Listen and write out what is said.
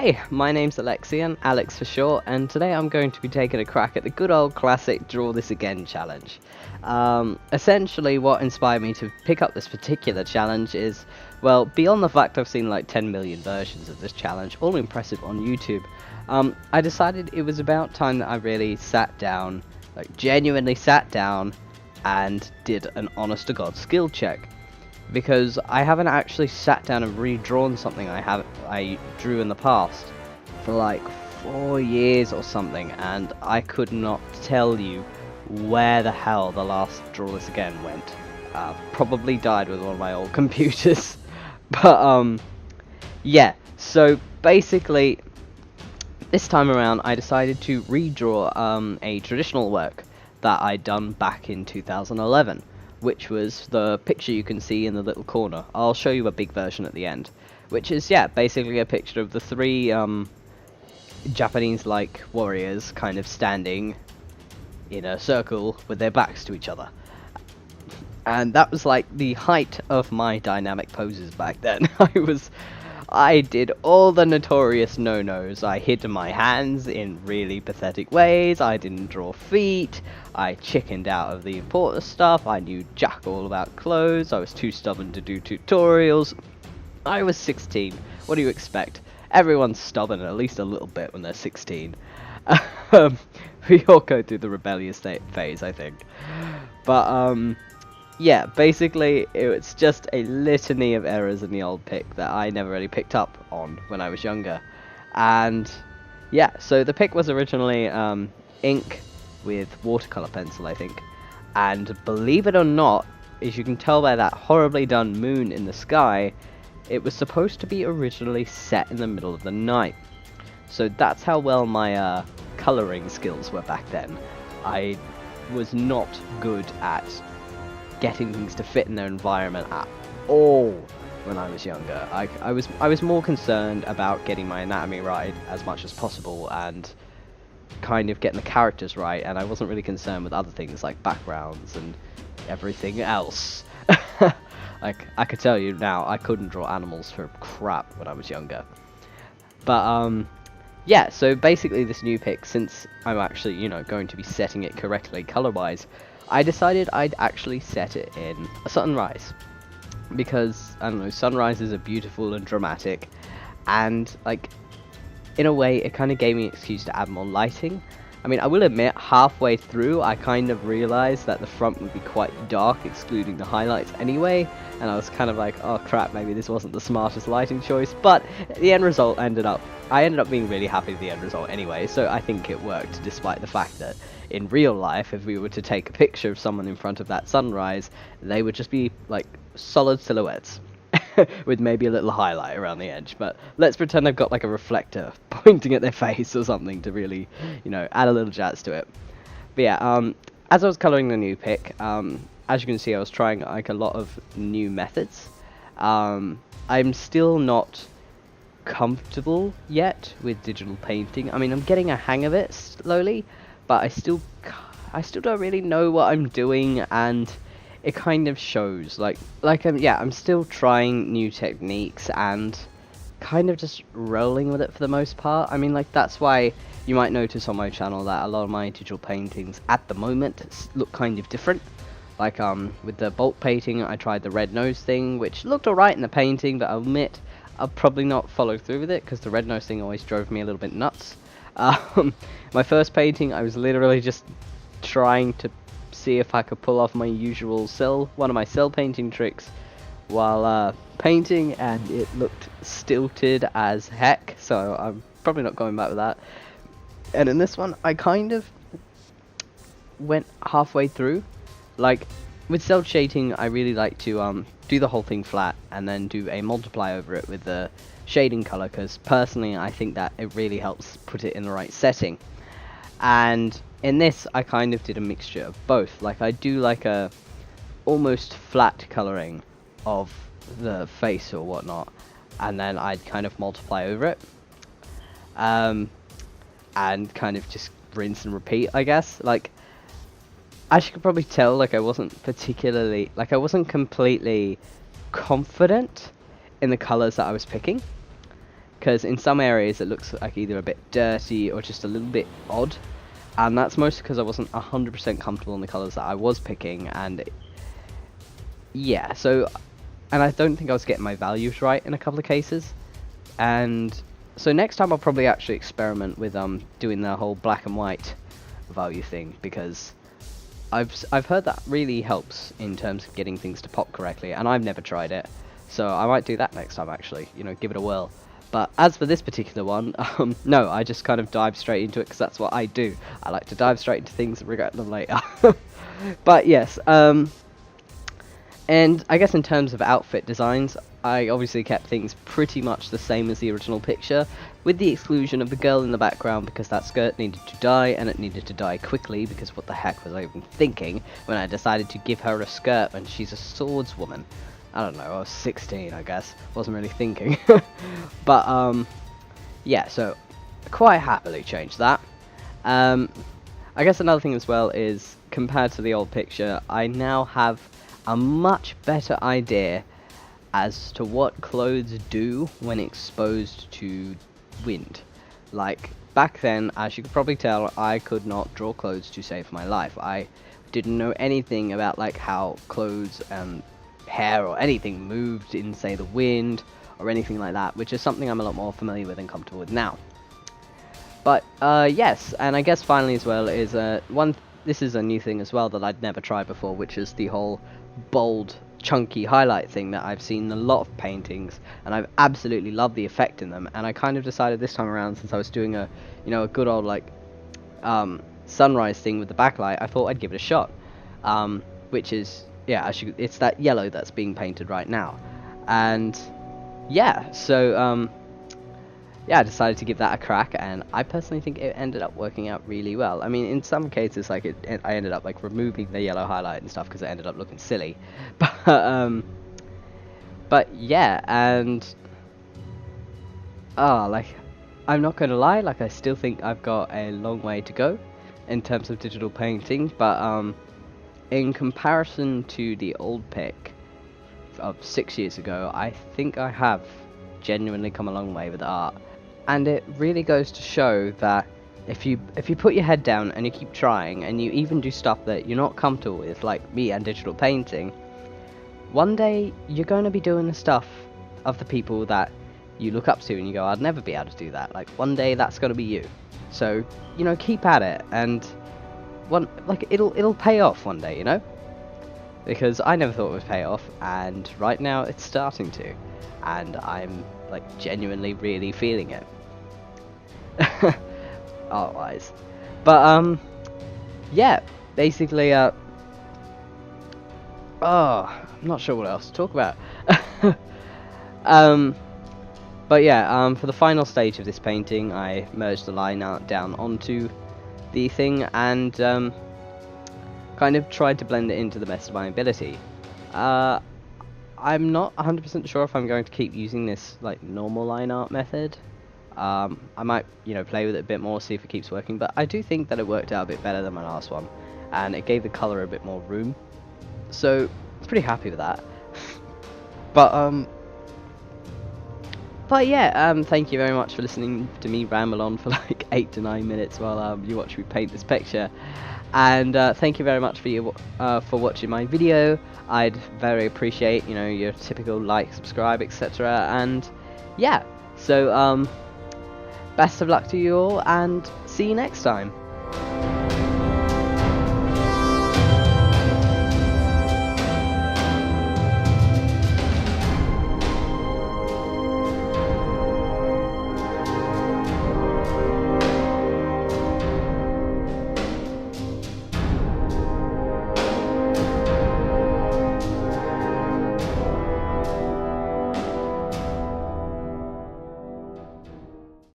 Hey, my name's Alexian, Alex for short, and today I'm going to be taking a crack at the good old classic Draw This Again challenge. Essentially what inspired me to pick up this particular challenge is, well, beyond the fact I've seen like 10 million versions of this challenge, all impressive on YouTube, I decided it was about time that I really sat down, like genuinely sat down, and did an honest to god skill check. Because I haven't actually sat down and redrawn something I drew in the past for like 4 years or something, and I could not tell you where the hell the last Draw This Again went. Probably died with one of my old computers. But yeah, so basically this time around I decided to redraw a traditional work that I'd done back in 2011. Which was the picture you can see in the little corner. I'll show you a big version at the end, which is, yeah, basically a picture of the three Japanese-like warriors kind of standing in a circle with their backs to each other. And that was like the height of my dynamic poses back then. I did all the notorious no-nos. I hid my hands in really pathetic ways. I didn't draw feet. I chickened out of the important stuff. I knew jack all about clothes. I was too stubborn to do tutorials. I was 16. What do you expect? Everyone's stubborn at least a little bit when they're 16. We all go through the rebellious phase, I think. But, yeah, basically, it's just a litany of errors in the old pic that I never really picked up on when I was younger. And, yeah, so the pic was originally ink with watercolor pencil, I think. And believe it or not, as you can tell by that horribly done moon in the sky, it was supposed to be originally set in the middle of the night. So that's how well my coloring skills were back then. I was not good at getting things to fit in their environment at all when I was younger. I was more concerned about getting my anatomy right as much as possible and kind of getting the characters right, and I wasn't really concerned with other things like backgrounds and everything else. Like, I could tell you now, I couldn't draw animals for crap when I was younger. But yeah, so basically this new pic, since I'm actually, you know, going to be setting it correctly color-wise, I decided I'd actually set it in a sunrise, because, I don't know, sunrises are beautiful and dramatic, and, like, in a way, it kind of gave me an excuse to add more lighting. I mean, I will admit, halfway through, I kind of realized that the front would be quite dark, excluding the highlights anyway, and I was kind of like, oh crap, maybe this wasn't the smartest lighting choice, but the end result I ended up being really happy with the end result anyway, so I think it worked, despite the fact that in real life, if we were to take a picture of someone in front of that sunrise, they would just be, like, solid silhouettes. With maybe a little highlight around the edge, but let's pretend they've got like a reflector pointing at their face or something to really, you know, add a little jazz to it. But yeah, as I was colouring the new pic, as you can see, I was trying like a lot of new methods. I'm still not comfortable yet with digital painting. I mean, I'm getting a hang of it slowly, but I still don't really know what I'm doing, and it kind of shows, yeah, I'm still trying new techniques and kind of just rolling with it for the most part. I mean, like, that's why you might notice on my channel that a lot of my digital paintings at the moment look kind of different. Like, with the bulk painting, I tried the red nose thing, which looked alright in the painting, but I'll admit I'll probably not follow through with it, because the red nose thing always drove me a little bit nuts. My first painting, I was literally just trying to see if I could pull off my usual one of my cell painting tricks while painting, and it looked stilted as heck, so I'm probably not going back with that. And in this one, I kind of went halfway through. Like, with cell shading, I really like to do the whole thing flat and then do a multiply over it with the shading color, because personally I think that it really helps put it in the right setting. And in this, I kind of did a mixture of both. Like, I do like a almost flat colouring of the face or whatnot, and then I'd kind of multiply over it, and kind of just rinse and repeat, I guess. Like, as you could probably tell, like, I wasn't completely confident in the colours that I was picking, because in some areas it looks like either a bit dirty or just a little bit odd, and that's mostly because I wasn't 100% comfortable in the colours that I was picking, and yeah, so, and I don't think I was getting my values right in a couple of cases, and so next time I'll probably actually experiment with doing the whole black and white value thing, because I've heard that really helps in terms of getting things to pop correctly, and I've never tried it, so I might do that next time actually, you know, give it a whirl. But as for this particular one, no, I just kind of dive straight into it because that's what I do. I like to dive straight into things and regret them later. But yes, and I guess in terms of outfit designs, I obviously kept things pretty much the same as the original picture, with the exclusion of the girl in the background, because that skirt needed to dye, and it needed to dye quickly, because what the heck was I even thinking when I decided to give her a skirt when she's a swordswoman? I don't know, I was 16, I guess. Wasn't really thinking. But, yeah, so quite happily changed that. I guess another thing as well is, compared to the old picture, I now have a much better idea as to what clothes do when exposed to wind. Like, back then, as you could probably tell, I could not draw clothes to save my life. I didn't know anything about, like, how clothes and hair or anything moved in, say, the wind or anything like that, which is something I'm a lot more familiar with and comfortable with now. But yes, and I guess finally as well is this is a new thing as well that I'd never tried before, which is the whole bold chunky highlight thing that I've seen in a lot of paintings, and I've absolutely loved the effect in them, and I kind of decided this time around, since I was doing a, you know, a good old like sunrise thing with the backlight, I thought I'd give it a shot, which is, yeah, it's that yellow that's being painted right now. And yeah, so yeah, I decided to give that a crack, and I personally think it ended up working out really well. I mean, in some cases, like I ended up like removing the yellow highlight and stuff because it ended up looking silly. But yeah, and like, I'm not gonna lie, like I still think I've got a long way to go in terms of digital painting, but in comparison to the old pic of 6 years ago, I think I have genuinely come a long way with art. And it really goes to show that if you put your head down and you keep trying, and you even do stuff that you're not comfortable with, like me and digital painting, one day you're going to be doing the stuff of the people that you look up to and you go, I'd never be able to do that. Like, one day that's going to be you. So, you know, keep at it, and it'll pay off one day, you know? Because I never thought it would pay off, and right now it's starting to, and I'm like genuinely really feeling it. Art-wise. But yeah, basically I'm not sure what else to talk about. But yeah, for the final stage of this painting, I merged the line art down onto the thing, and kind of tried to blend it into the best of my ability. I'm not 100% sure if I'm going to keep using this like normal line art method. I might, you know, play with it a bit more, see if it keeps working, but I do think that it worked out a bit better than my last one, and it gave the colour a bit more room, so I'm pretty happy with that. But yeah, thank you very much for listening to me ramble on for like 8 to 9 minutes while you watch me paint this picture. And thank you very much for watching my video. I'd very appreciate, you know, your typical like, subscribe, etc. And yeah, so best of luck to you all, and see you next time.